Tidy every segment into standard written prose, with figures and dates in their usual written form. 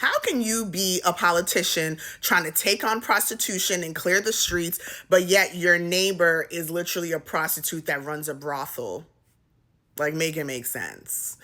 how can you be a politician trying to take on prostitution and clear the streets, but yet your neighbor is literally a prostitute that runs a brothel? Like, make it make sense.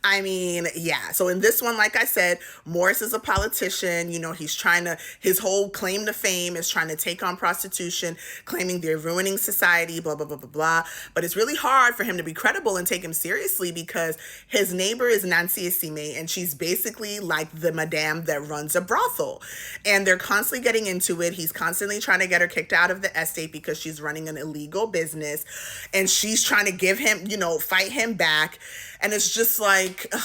I mean, yeah. So in this one, like I said, Maurice is a politician. You know, he's trying to, his whole claim to fame is trying to take on prostitution, claiming they're ruining society, blah, blah, blah, blah, blah. But it's really hard for him to be credible and take him seriously because his neighbor is Nancy Isime, and she's basically like the madame that runs a brothel. And they're constantly getting into it. He's constantly trying to get her kicked out of the estate because she's running an illegal business. And she's trying to give him, you know, fight him back, and it's just like, ugh,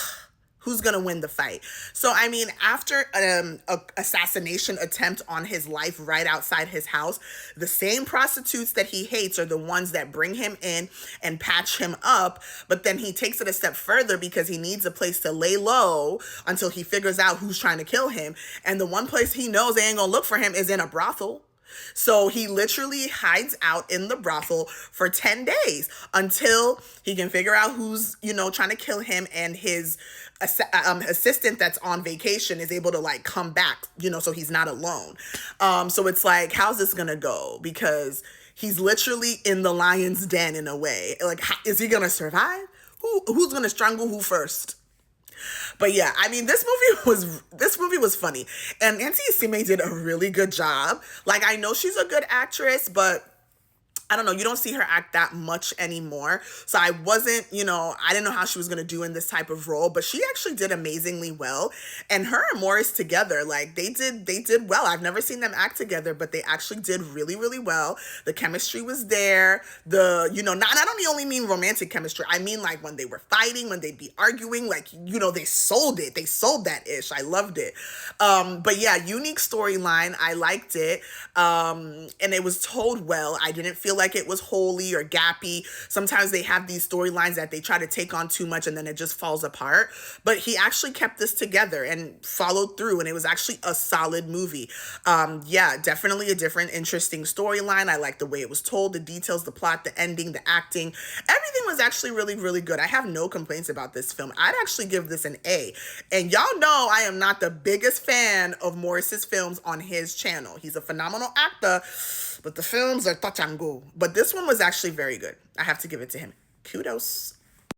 who's gonna win the fight? So I mean, after a assassination attempt on his life right outside his house, the same prostitutes that he hates are the ones that bring him in and patch him up. But then he takes it a step further because he needs a place to lay low until he figures out who's trying to kill him, and the one place he knows they ain't gonna look for him is in a brothel. So he literally hides out in the brothel for 10 days until he can figure out who's, you know, trying to kill him, and his assistant that's on vacation is able to like come back, you know, so he's not alone. So it's like, how's this gonna go? Because he's literally in the lion's den in a way. Like, is he gonna survive? Who's gonna strangle who first? But yeah, I mean, this movie was funny, and Nancy Isime did a really good job. Like, I know she's a good actress, but I don't know, you don't see her act that much anymore. So I wasn't, you know, I didn't know how she was going to do in this type of role, but she actually did amazingly well. And her and Maurice together, like they did well. I've never seen them act together, but they actually did really, really well. The chemistry was there. You know, not, I don't only mean romantic chemistry. I mean, like, when they were fighting, when they'd be arguing, like, you know, they sold it. They sold that ish. I loved it. But yeah, unique storyline. I liked it. And it was told well. I didn't feel like it was wholly or gappy. Sometimes they have these storylines that they try to take on too much and then it just falls apart. But he actually kept this together and followed through, and it was actually a solid movie. Yeah, definitely a different, interesting storyline. I like the way it was told, the details, the plot, the ending, the acting. Everything was actually really, really good. I have no complaints about this film. I'd actually give this an A. And y'all know I am not the biggest fan of Maurice's films on his channel. He's a phenomenal actor, but the films are touch and go. But this one was actually very good. I have to give it to him. Kudos.